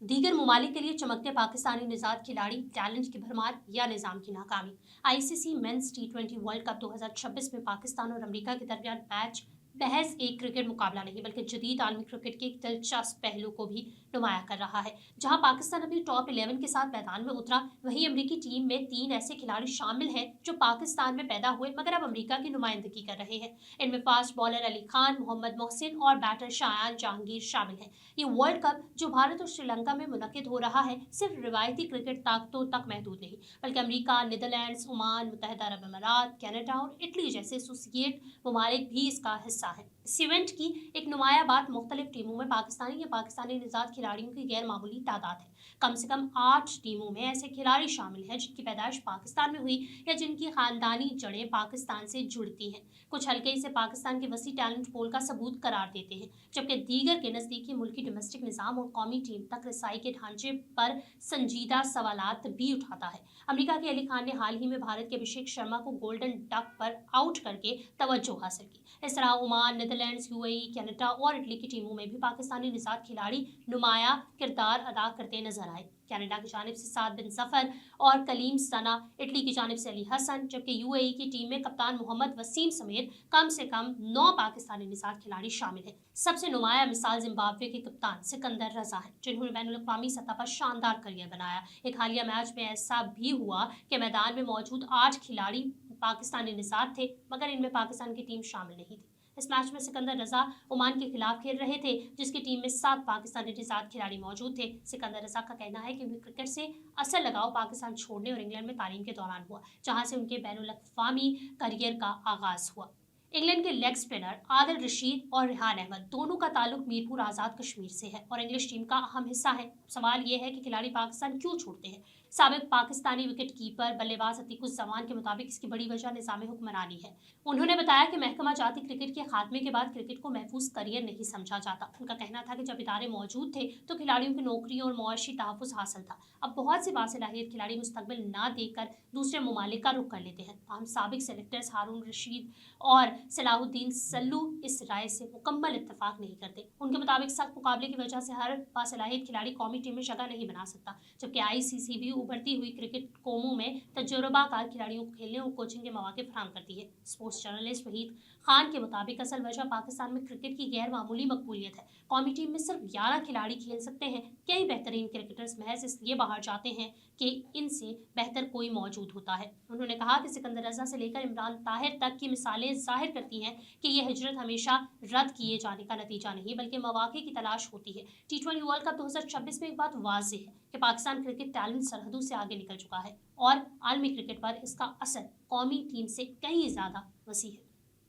दीगर ममालिक के लिए चमकते पाकिस्तानी निजात खिलाड़ी, टैलेंट की भरमार या निजाम की नाकामी। आईसीसी मेंस टी20 वर्ल्ड कप 2026 में पाकिस्तान और अमेरिका के दरमियान मैच महज एक क्रिकेट मुकाबला नहीं बल्कि जदीद आलमी क्रिकेट के एक दिलचस्प पहलू को भी नुमाया कर रहा है। जहां पाकिस्तान अपनी टॉप 11 के साथ मैदान में उतरा, वहीं अमेरिकी टीम में 3 ऐसे खिलाड़ी शामिल हैं जो पाकिस्तान में पैदा हुए मगर अब अमेरिका की नुमाइंदगी कर रहे हैं। इनमें फास्ट बॉलर अली खान, मोहम्मद मोहसिन और बैटर शायान जहांगीर शामिल हैं। ये वर्ल्ड कप जो भारत और श्रीलंका में मुनक्किद हो रहा है, सिर्फ रिवायती क्रिकेट ताकतों तक महदूद नहीं बल्कि अमेरिका, नीदरलैंड्स, ओमान, मुत्तहिदा अरब अमारात, कनाडा और इटली जैसे एसोसिएट ममालिक भी इसका हिस्सा है। इस इवेंट की एक नुमाया बात मुख्तलिफ टीमों में पाकिस्तानी या पाकिस्तानी निजात खिलाड़ियों की गैर मामूली तादाद है। कम से कम 8 टीमों में ऐसे खिलाड़ी शामिल हैं जिनकी पैदाइश पाकिस्तान में हुई या जिनकी खानदानी जड़ें पाकिस्तान से जुड़ती हैं। कुछ हल्के इसे पाकिस्तान के वसी टैलेंट पोल का सबूत करार देते हैं, जबकि दीगर के नज़दीकी मुल्की डोमेस्टिक निज़ाम और कौमी टीम तक रसाई के ढांचे पर संजीदा सवालात भी उठाता है। अमेरिका के अली खान ने हाल ही में भारत के अभिषेक शर्मा को गोल्डन डक पर आउट करके तवज्जो हासिल की। इस तरह ओमान, नीदरलैंड्स, यूएई, कनाडा और इटली की टीमों में भी पाकिस्तानी निजात खिलाड़ी नुमाया किरदार अदा करते नजर आए। कनाडा की जानिब से साद बिन जफर और कलीम सना, इटली की जानिब से अली हसन, जबकि यूएई की टीम में कप्तान मोहम्मद वसीम समेत कम से कम 9 पाकिस्तानी निजात खिलाड़ी शामिल हैं। सबसे नुमाया मिसाल जिम्बाब्वे के कप्तान सिकंदर रजा है, जिन्होंने बैनुल-अक़वामी सतह पर शानदार करियर बनाया। एक हालिया मैच में ऐसा भी हुआ कि मैदान में मौजूद 8 खिलाड़ी पाकिस्तानी निजात थे मगर इनमें पाकिस्तान की टीम शामिल नहीं थी। इस मैच में सिकंदर रजा ओमान के खिलाफ खेल रहे थे, जिसकी टीम में 7 पाकिस्तानी निजात खिलाड़ी मौजूद थे। सिकंदर रजा का कहना है कि उन्हें क्रिकेट से असल लगाव पाकिस्तान छोड़ने और इंग्लैंड में तालीम के दौरान हुआ, जहां से उनके बैनुल-अक़वामी करियर का आगाज हुआ। इंग्लैंड के लेग स्पिनर आदिल रशीद और रेहान अहमद दोनों का ताल्लुक मीरपुर आज़ाद कश्मीर से है और इंग्लिश टीम का अहम हिस्सा है। सवाल यह है कि खिलाड़ी पाकिस्तान क्यों छोड़ते हैं। साबिक पाकिस्तानी विकेट कीपर बल्लेबाज अतीकुज़्ज़मान के मुताबिक इसकी बड़ी वजह निज़ाम हुक्मरानी है। उन्होंने बताया कि महकमा जाती क्रिकेट के खात्मे के बाद क्रिकेट को महफूज करियर नहीं समझा जाता। उनका कहना था कि जब इदारे मौजूद थे तो खिलाड़ियों की नौकरी और मुआशी तहफ़्फ़ुज़ हासिल था। अब बहुत से बासलाहियत खिलाड़ी मुस्तकबिल ना देखकर दूसरे ममालिक का रुख कर लेते हैं। हम साबिक सेलेक्टर्स हारून रशीद और सलाहुद्दीन सल्लू इस राय से मुकम्मल इत्तफाक नहीं करते। उनके मुताबिक सख्त मुकाबले की वजह से हर बासलाहियत खिलाड़ी कौमी टीम में जगह नहीं बना सकता, जबकि आईसीसी भी उभरती हुई क्रिकेट कौमों में तजुर्बाकार खिलाड़ियों को खेलने और कोचिंग के मौके फराहम करती है। स्पोर्ट्स जर्नलिस्ट वहीद खान के मुताबिक असल वजह पाकिस्तान में क्रिकेट की गैर मामूली मकबूलियत है। कौमी टीम में सिर्फ 11 खिलाड़ी खेल सकते हैं। कई बेहतरीन क्रिकेटर्स महज इसलिए बाहर जाते हैं कि इनसे बेहतर कोई मौजूद होता है। उन्होंने कहा कि सिकंदर रजा से लेकर इमरान ताहिर तक की मिसालें जाहिर करती हैं कि यह हिजरत हमेशा रद्द किए जाने का नतीजा नहीं बल्कि मौके की तलाश होती है। टी20 वर्ल्ड कप 2026 में एक बात वाज़ेह है कि पाकिस्तान क्रिकेट टैलेंट सरहदों से आगे निकल चुका है और आलमी क्रिकेट पर इसका असर कौमी टीम से कहीं ज़्यादा वसी है।